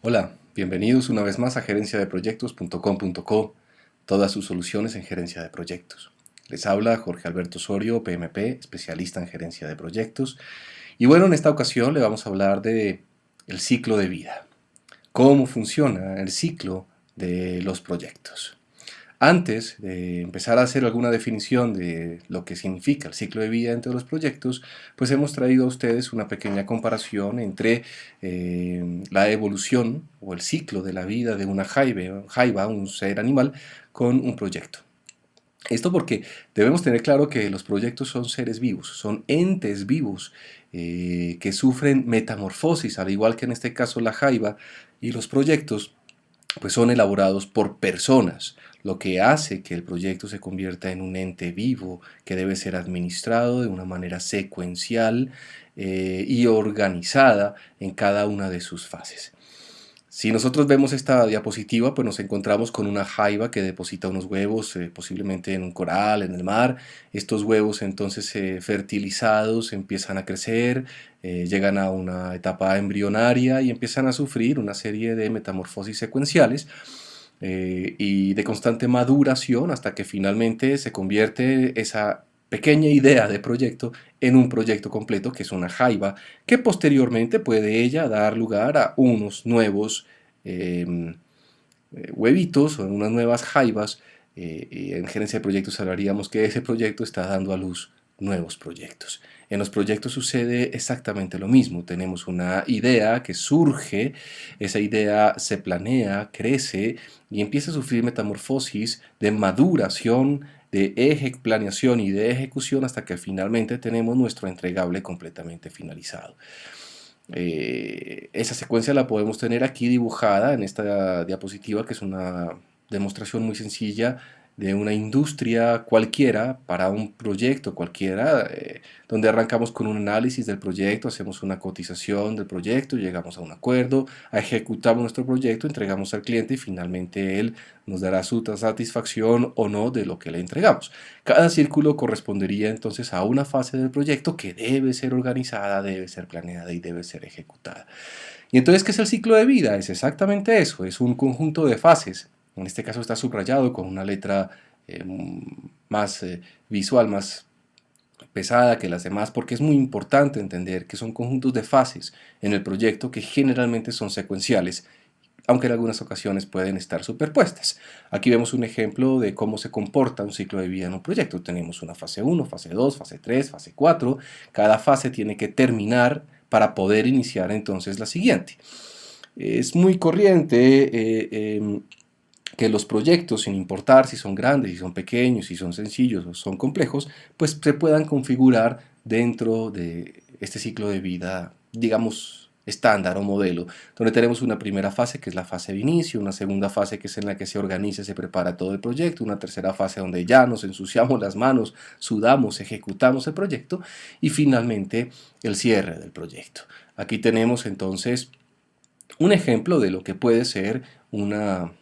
Hola, bienvenidos una vez más a gerenciadeproyectos.com.co, todas sus soluciones en gerencia de proyectos. Les habla Jorge Alberto Osorio, PMP, especialista en gerencia de proyectos. Y bueno, en esta ocasión le vamos a hablar de el ciclo de vida. ¿Cómo funciona el ciclo de los proyectos? Antes de empezar a hacer alguna definición de lo que significa el ciclo de vida dentro de los proyectos, pues hemos traído a ustedes una pequeña comparación entre la evolución o el ciclo de la vida de una jaiba, un ser animal, con un proyecto. Esto porque debemos tener claro que los proyectos son seres vivos, son entes vivos que sufren metamorfosis, al igual que en este caso la jaiba, y los proyectos pues son elaborados por personas, lo que hace que el proyecto se convierta en un ente vivo que debe ser administrado de una manera secuencial y organizada en cada una de sus fases. Si nosotros vemos esta diapositiva, pues nos encontramos con una jaiba que deposita unos huevos, posiblemente en un coral, en el mar. Estos huevos entonces fertilizados empiezan a crecer, llegan a una etapa embrionaria y empiezan a sufrir una serie de metamorfosis secuenciales y de constante maduración hasta que finalmente se convierte esa pequeña idea de proyecto en un proyecto completo que es una jaiba que posteriormente puede ella dar lugar a unos nuevos huevitos o unas nuevas jaivas. En gerencia de proyectos hablaríamos que ese proyecto está dando a luz nuevos proyectos. En los proyectos sucede exactamente lo mismo. Tenemos una idea que surge, esa idea se planea, crece y empieza a sufrir metamorfosis de maduración, de planeación y de ejecución hasta que finalmente tenemos nuestro entregable completamente finalizado. Esa secuencia la podemos tener aquí dibujada en esta diapositiva, que es una demostración muy sencilla de una industria cualquiera para un proyecto cualquiera, donde arrancamos con un análisis del proyecto, hacemos una cotización del proyecto, llegamos a un acuerdo, ejecutamos nuestro proyecto, entregamos al cliente y finalmente él nos dará su satisfacción o no de lo que le entregamos. Cada círculo correspondería entonces a una fase del proyecto que debe ser organizada, debe ser planeada y debe ser ejecutada. Y entonces, ¿qué es el ciclo de vida? Es exactamente eso, es un conjunto de fases. En este caso está subrayado con una letra eh, más visual, más pesada que las demás, porque es muy importante entender que son conjuntos de fases en el proyecto que generalmente son secuenciales, aunque en algunas ocasiones pueden estar superpuestas. Aquí vemos un ejemplo de cómo se comporta un ciclo de vida en un proyecto. Tenemos una fase 1, fase 2, fase 3, fase 4. Cada fase tiene que terminar para poder iniciar entonces la siguiente. Es muy corriente que los proyectos, sin importar si son grandes, si son pequeños, si son sencillos o son complejos, pues se puedan configurar dentro de este ciclo de vida, digamos, estándar o modelo, donde tenemos una primera fase que es la fase de inicio, una segunda fase que es en la que se organiza y se prepara todo el proyecto, una tercera fase donde ya nos ensuciamos las manos, sudamos, ejecutamos el proyecto y finalmente el cierre del proyecto. Aquí tenemos entonces un ejemplo de lo que puede ser una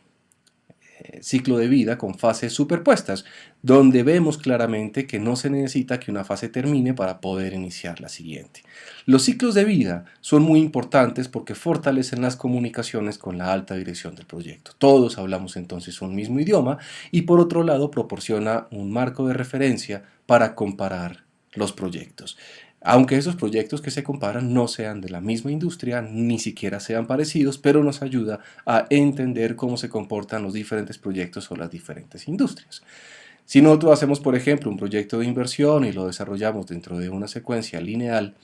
ciclo de vida con fases superpuestas, donde vemos claramente que no se necesita que una fase termine para poder iniciar la siguiente. Los ciclos de vida son muy importantes porque fortalecen las comunicaciones con la alta dirección del proyecto. Todos hablamos entonces un mismo idioma y por otro lado proporciona un marco de referencia para comparar los proyectos. Aunque esos proyectos que se comparan no sean de la misma industria, ni siquiera sean parecidos, pero nos ayuda a entender cómo se comportan los diferentes proyectos o las diferentes industrias. Si nosotros hacemos, por ejemplo, un proyecto de inversión y lo desarrollamos dentro de una secuencia lineal,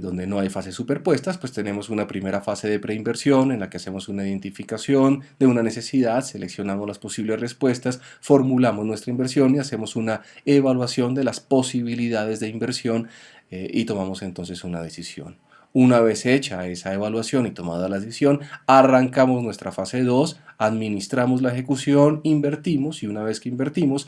donde no hay fases superpuestas, pues tenemos una primera fase de preinversión en la que hacemos una identificación de una necesidad, seleccionamos las posibles respuestas, formulamos nuestra inversión y hacemos una evaluación de las posibilidades de inversión y tomamos entonces una decisión. Una vez hecha esa evaluación y tomada la decisión, arrancamos nuestra fase 2, administramos la ejecución, invertimos y una vez que invertimos,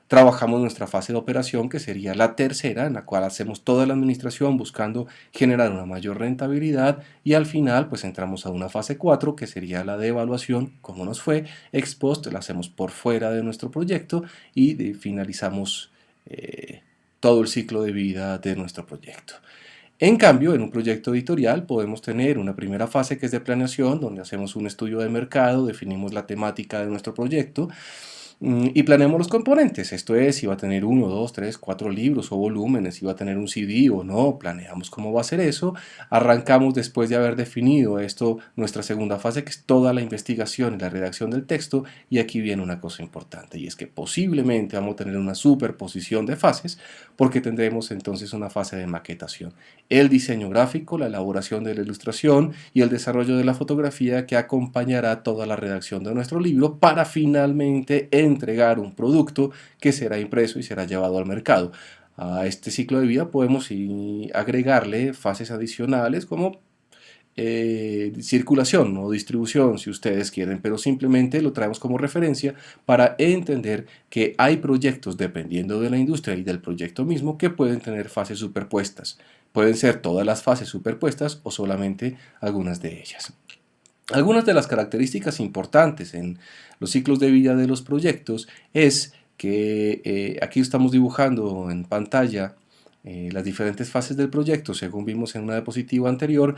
trabajamos nuestra fase de operación, que sería la tercera, en la cual hacemos toda la administración buscando generar una mayor rentabilidad y al final pues entramos a una fase 4, que sería la de evaluación, cómo nos fue, ex post, la hacemos por fuera de nuestro proyecto y finalizamos todo el ciclo de vida de nuestro proyecto. En cambio, en un proyecto editorial podemos tener una primera fase que es de planeación, donde hacemos un estudio de mercado, definimos la temática de nuestro proyecto y planeamos los componentes. Esto es, si va a tener 1, 2, 3, 4 libros o volúmenes, si va a tener un CD o no, planeamos cómo va a ser eso. Arrancamos después de haber definido esto, nuestra segunda fase, que es toda la investigación y la redacción del texto. Y aquí viene una cosa importante, y es que posiblemente vamos a tener una superposición de fases, porque tendremos entonces una fase de maquetación. El diseño gráfico, la elaboración de la ilustración y el desarrollo de la fotografía que acompañará toda la redacción de nuestro libro para finalmente entregar un producto que será impreso y será llevado al mercado. A este ciclo de vida podemos agregarle fases adicionales como circulación o distribución si ustedes quieren, pero simplemente lo traemos como referencia para entender que hay proyectos dependiendo de la industria y del proyecto mismo que pueden tener fases superpuestas. Pueden ser todas las fases superpuestas o solamente algunas de ellas. Algunas de las características importantes en los ciclos de vida de los proyectos es que aquí estamos dibujando en pantalla las diferentes fases del proyecto según vimos en una diapositiva anterior.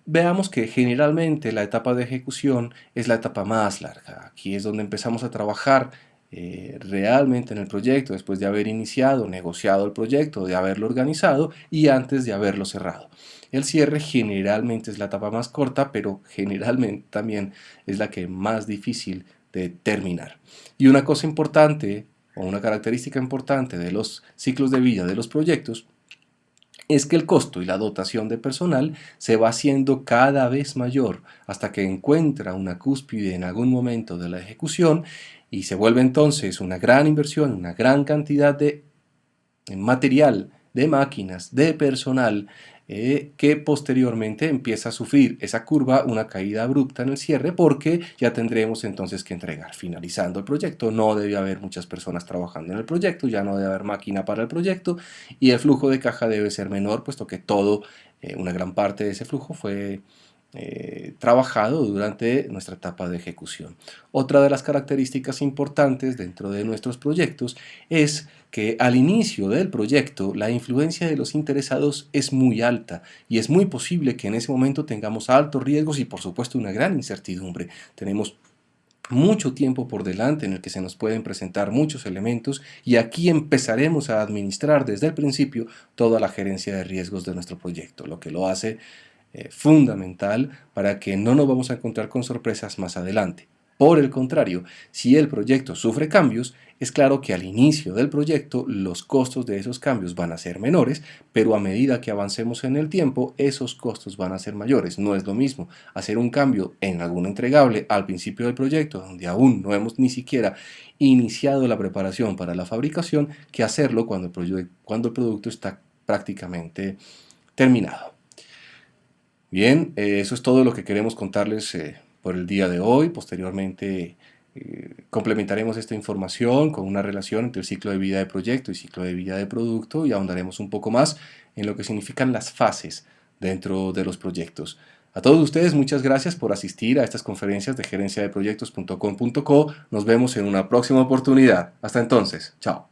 Veamos que generalmente la etapa de ejecución es la etapa más larga. Aquí es donde empezamos a trabajar realmente en el proyecto después de haber iniciado, negociado el proyecto, de haberlo organizado y antes de haberlo cerrado. El cierre generalmente es la etapa más corta, pero generalmente también es la que más difícil de terminar. Y una cosa importante, o una característica importante de los ciclos de vida de los proyectos, es que el costo y la dotación de personal se va haciendo cada vez mayor hasta que encuentra una cúspide en algún momento de la ejecución y se vuelve entonces una gran inversión, una gran cantidad de material, de máquinas, de personal, que posteriormente empieza a sufrir esa curva, una caída abrupta en el cierre, porque ya tendremos entonces que entregar. Finalizando el proyecto, no debe haber muchas personas trabajando en el proyecto, ya no debe haber máquina para el proyecto y el flujo de caja debe ser menor, puesto que una gran parte de ese flujo fue trabajado durante nuestra etapa de ejecución. Otra de las características importantes dentro de nuestros proyectos es que al inicio del proyecto la influencia de los interesados es muy alta y es muy posible que en ese momento tengamos altos riesgos y por supuesto una gran incertidumbre. Tenemos mucho tiempo por delante en el que se nos pueden presentar muchos elementos y aquí empezaremos a administrar desde el principio toda la gerencia de riesgos de nuestro proyecto, lo que lo hace fundamental para que no nos vamos a encontrar con sorpresas más adelante. Por el contrario, si el proyecto sufre cambios, es claro que al inicio del proyecto los costos de esos cambios van a ser menores, pero a medida que avancemos en el tiempo, esos costos van a ser mayores. No es lo mismo hacer un cambio en algún entregable al principio del proyecto, donde aún no hemos ni siquiera iniciado la preparación para la fabricación, que hacerlo cuando el producto está prácticamente terminado. Bien, eso es todo lo que queremos contarles por el día de hoy. Posteriormente complementaremos esta información con una relación entre el ciclo de vida de proyecto y ciclo de vida de producto y ahondaremos un poco más en lo que significan las fases dentro de los proyectos. A todos ustedes, muchas gracias por asistir a estas conferencias de gerenciadeproyectos.com.co. Nos vemos en una próxima oportunidad. Hasta entonces, chao.